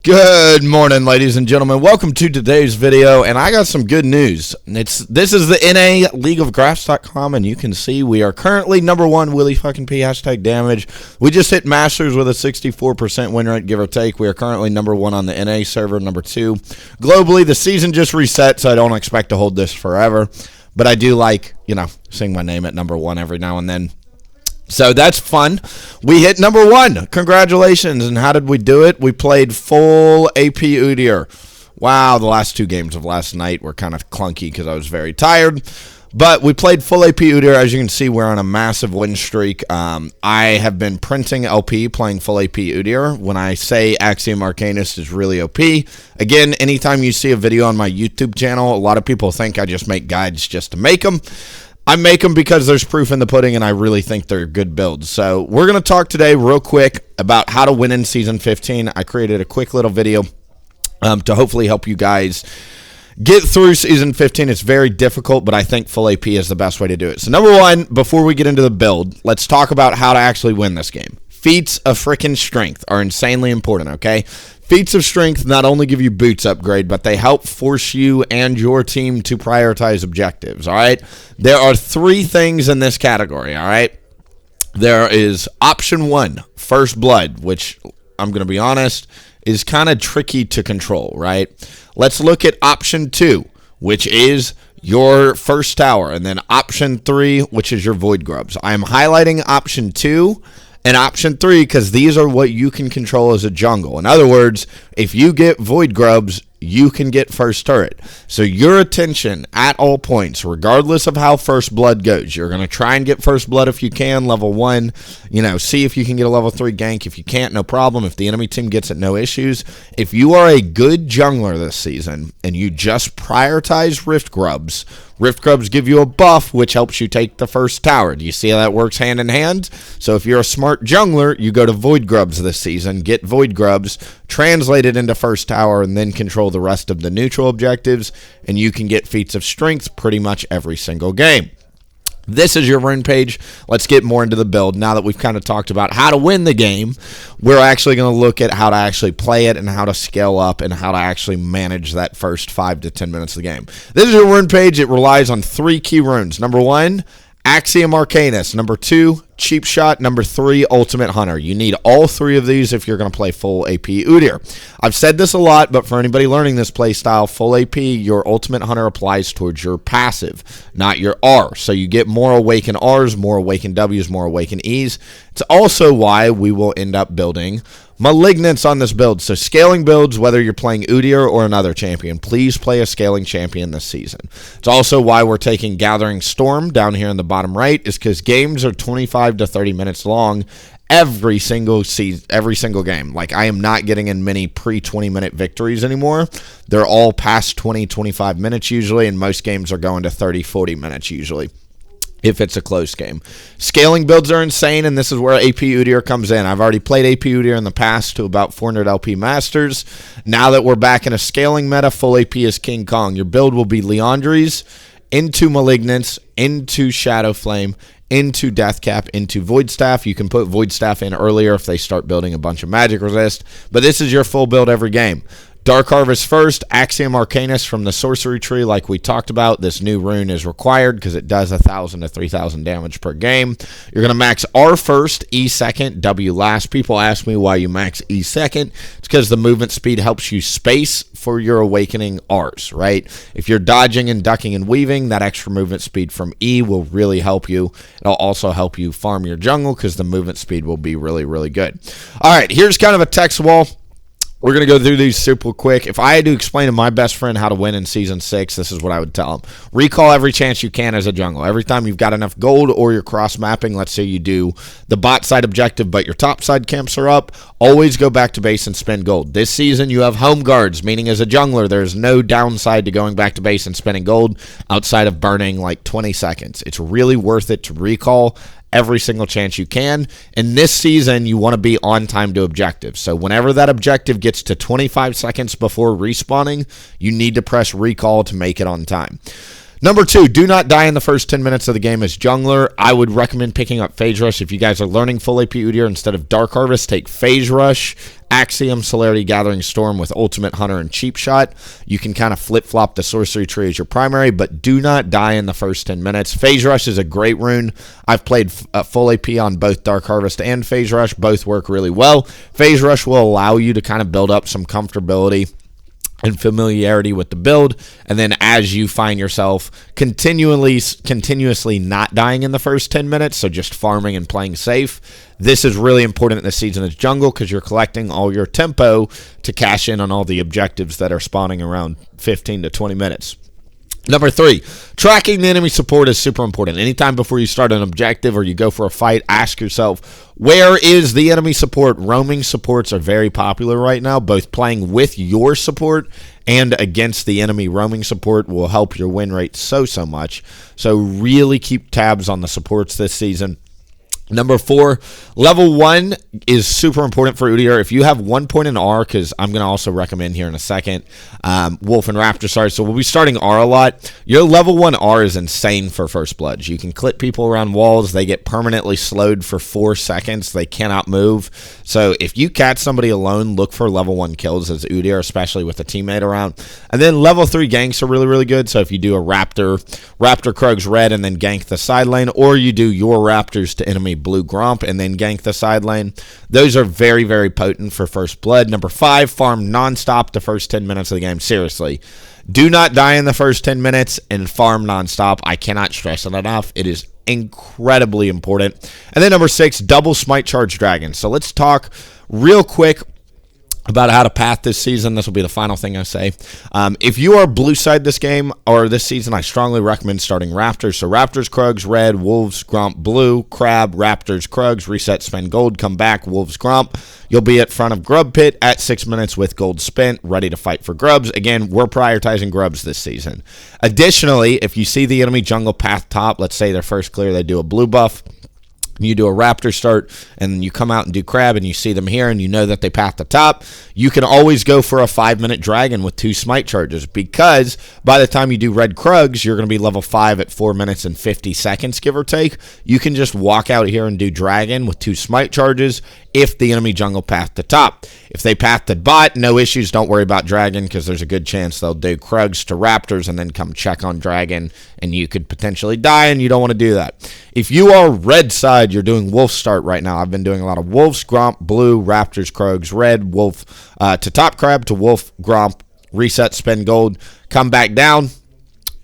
Good morning, ladies and gentlemen. Welcome to today's video, and I got some good news. This is the NA LeagueOfGraphs.com, and you can see we are currently number one, Willie fucking P, hashtag damage. We just hit Masters with a 64% win rate, give or take. We are currently number one on the NA server, number two. Globally, the season just reset, so I don't expect to hold this forever, but I do like, seeing my name at number one every now and then. So that's fun. We hit number one. Congratulations. And how did we do it? We played full AP Udyr. Wow, the last two games of last night were kind of clunky because I was very tired. But we played full AP Udyr. As you can see, we're on a massive win streak. I have been printing LP playing full AP Udyr. When I say Axiom Arcanist is really OP, again, anytime you see a video on my YouTube channel, a lot of people think I just make guides just to make them. I make them because there's proof in the pudding, and I really think they're good builds. So we're going to talk today real quick about how to win in Season 15. I created a quick little video to hopefully help you guys get through Season 15. It's very difficult, but I think full AP is the best way to do it. So number one, before we get into the build, let's talk about how to actually win this game. Feats of freaking strength are insanely important, okay? Feats of strength not only give you boots upgrade, but they help force you and your team to prioritize objectives, all right? There are three things in this category, all right? There is option one, first blood, which I'm going to be honest, is kind of tricky to control, right? Let's look at option two, which is your first tower, and then option three, which is your void grubs. I am highlighting option two and option three because these are what you can control as a jungle. In other words, if you get void grubs, you can get first turret. So your attention at all points, regardless of how first blood goes, you're going to try and get first blood if you can, level 1, see if you can get a level 3 gank. If you can't, no problem. If the enemy team gets it, no issues. If you are a good jungler this season and you just prioritize rift grubs give you a buff, which helps you take the first tower. Do you see how that works hand in hand? So if you're a smart jungler, you go to void grubs this season, get void grubs, translate it into first tower, and then control the rest of the neutral objectives, and you can get feats of strength pretty much every single game. This is your rune page. Let's get more into the build. Now that we've kind of talked about how to win the game, we're actually going to look at how to actually play it and how to scale up and how to actually manage that first 5 to 10 minutes of the game. This is your rune page. It relies on 3 key runes. Number 1, Axiom Arcanist. Number 2, Cheap Shot. Number 3, Ultimate Hunter. You need all 3 of these if you're going to play full AP Udyr. I've said this a lot, but for anybody learning this play style, full AP, your Ultimate Hunter applies towards your passive, not your R. So you get more Awaken Rs, more Awaken Ws, more Awaken Es. It's also why we will end up building Malignance on this build. So scaling builds, whether you're playing Udyr or another champion, please play a scaling champion this season. It's also why we're taking Gathering Storm down here in the bottom right, is because games are 25 to 30 minutes long every single game. Like, I am not getting in many pre-20-minute victories anymore. They're all past 20, 25 minutes usually, and most games are going to 30, 40 minutes usually, if it's a close game. Scaling builds are insane, and this is where AP Udyr comes in. I've already played AP Udyr in the past to about 400 LP Masters. Now that we're back in a scaling meta, full AP is King Kong. Your build will be Leandries into Malignance, into Shadow Flame, into Deathcap, into Void Staff. You can put Void Staff in earlier if they start building a bunch of magic resist, but this is your full build every game. Dark Harvest first, Axiom Arcanist from the sorcery tree like we talked about. This new rune is required because it does 1,000 to 3,000 damage per game. You're going to max R first, E second, W last. People ask me why you max E second. It's because the movement speed helps you space for your awakening Rs, right? If you're dodging and ducking and weaving, that extra movement speed from E will really help you. It'll also help you farm your jungle because the movement speed will be really, really good. All right, here's kind of a text wall. We're going to go through these super quick. If I had to explain to my best friend how to win in Season 6, this is what I would tell him. Recall every chance you can as a jungle. Every time you've got enough gold or you're cross-mapping, let's say you do the bot side objective, but your top side camps are up, always go back to base and spend gold. This season, you have home guards, meaning as a jungler, there's no downside to going back to base and spending gold outside of burning like 20 seconds. It's really worth it to recall every single chance you can. And this season, you want to be on time to objectives. So whenever that objective gets to 25 seconds before respawning, you need to press recall to make it on time. Number 2, do not die in the first 10 minutes of the game as jungler. I would recommend picking up Phase Rush. If you guys are learning full AP Udyr, instead of Dark Harvest, take Phase Rush, Axiom, Celerity, Gathering Storm with Ultimate Hunter and Cheap Shot. You can kind of flip-flop the sorcery tree as your primary, but do not die in the first 10 minutes. Phase Rush is a great rune. I've played full AP on both Dark Harvest and Phase Rush. Both work really well. Phase Rush will allow you to kind of build up some comfortability and familiarity with the build, and then as you find yourself continuously not dying in the first 10 minutes, so just farming and playing safe, this is really important in the season as jungle because you're collecting all your tempo to cash in on all the objectives that are spawning around 15 to 20 minutes. Number 3, tracking the enemy support is super important. Anytime before you start an objective or you go for a fight, ask yourself, where is the enemy support? Roaming supports are very popular right now. Both playing with your support and against the enemy roaming support will help your win rate so much. So really keep tabs on the supports this season. Number 4, level 1 is super important for Udyr. If you have 1 point in R, because I'm going to also recommend here in a second, Wolf and Raptor start, so we'll be starting R a lot. Your level 1 R is insane for First Bloods. You can clip people around walls. They get permanently slowed for 4 seconds. They cannot move. So if you catch somebody alone, look for level 1 kills as Udyr, especially with a teammate around. And then level 3 ganks are really good. So if you do a Raptor Krugs red and then gank the side lane, or you do your Raptors to enemy blue Gromp and then gank the side lane. Those are very potent for First Blood. Number 5, farm nonstop the first 10 minutes of the game. Seriously, do not die in the first 10 minutes and farm nonstop. I cannot stress it enough. It is incredibly important. And then number 6, double smite charge dragon. So let's talk real quick about how to path this season. This will be the final thing I say. If you are blue side this game or this season, I strongly recommend starting Raptors. So Raptors, Krugs, red, Wolves, Gromp, blue, Crab, Raptors, Krugs, reset, spend gold, come back, Wolves, Gromp. You'll be at front of Grub Pit at 6 minutes with gold spent, ready to fight for grubs. Again, we're prioritizing grubs this season. Additionally, if you see the enemy jungle path top, let's say their first clear, they do a blue buff. You do a Raptor start, and you come out and do Crab, and you see them here, and you know that they path the top. You can always go for a 5-minute Dragon with 2 smite charges, because by the time you do Red Krugs, you're going to be level 5 at 4 minutes and 50 seconds, give or take. You can just walk out here and do Dragon with 2 smite charges if the enemy jungle path the top. If they path the bot, no issues. Don't worry about Dragon, because there's a good chance they'll do Krugs to Raptors and then come check on Dragon, and you could potentially die, and you don't want to do that. If you are red side, you're doing Wolf start right now. I've been doing a lot of Wolves, Gromp, blue, Raptors, Krugs, red, Wolf to top Crab to Wolf, Gromp, reset, spend gold, come back down.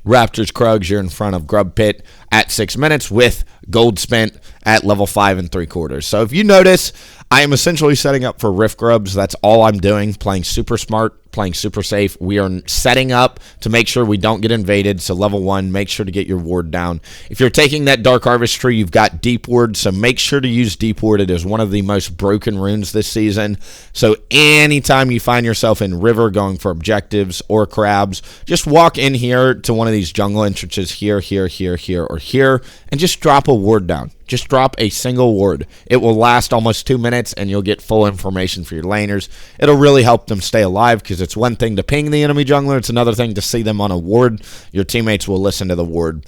Raptors, Krugs, you're in front of Grub Pit at 6 minutes with gold spent at level 5 3/4. So if you notice, I am essentially setting up for Rift Grubs. That's all I'm doing, playing super smart, playing super safe. We are setting up to make sure we don't get invaded. So level 1, make sure to get your ward down. If you're taking that Dark Harvest tree, you've got Deep Ward, so make sure to use Deep Ward. It is one of the most broken runes this season. So anytime you find yourself in river going for objectives or crabs, just walk in here to one of these jungle entrances here, or here, and just drop a ward down. Just drop a single ward. It will last almost 2 minutes, and you'll get full information for your laners. It'll really help them stay alive, because it's one thing to ping the enemy jungler. It's another thing to see them on a ward. Your teammates will listen to the ward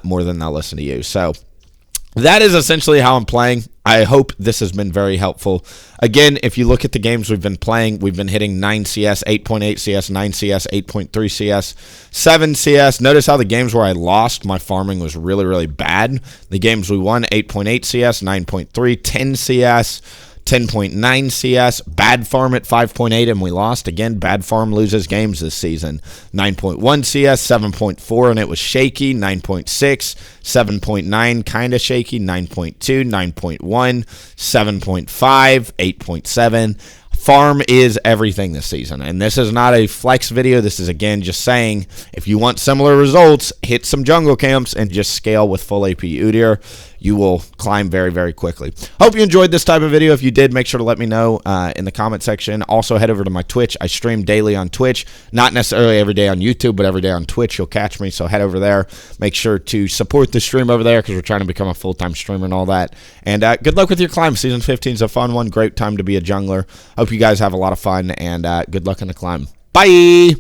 more than they'll listen to you. So that is essentially how I'm playing. I hope this has been very helpful. Again, if you look at the games we've been playing, we've been hitting 9 CS, 8.8 CS, 9 CS, 8.3 CS, 7 CS. Notice how the games where I lost, my farming was really bad. The games we won, 8.8 CS, 9.3, 10 CS, 10.9 CS, bad farm at 5.8, and we lost. Again, bad farm loses games this season. 9.1 CS, 7.4, and it was shaky. 9.6, 7.9, kind of shaky. 9.2, 9.1, 7.5, 8.7. Farm is everything this season, and this is not a flex video. This is, again, just saying if you want similar results, hit some jungle camps and just scale with full AP Udyr. You will climb very quickly. Hope you enjoyed this type of video. If you did, make sure to let me know in the comment section. Also, head over to my Twitch. I stream daily on Twitch. Not necessarily every day on YouTube, but every day on Twitch. You'll catch me, so head over there. Make sure to support the stream over there, because we're trying to become a full-time streamer and all that. And good luck with your climb. Season 15 is a fun one. Great time to be a jungler. Hope you guys have a lot of fun, and good luck in the climb. Bye!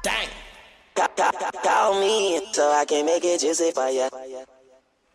Dang. Call me so I can make it juicy for ya.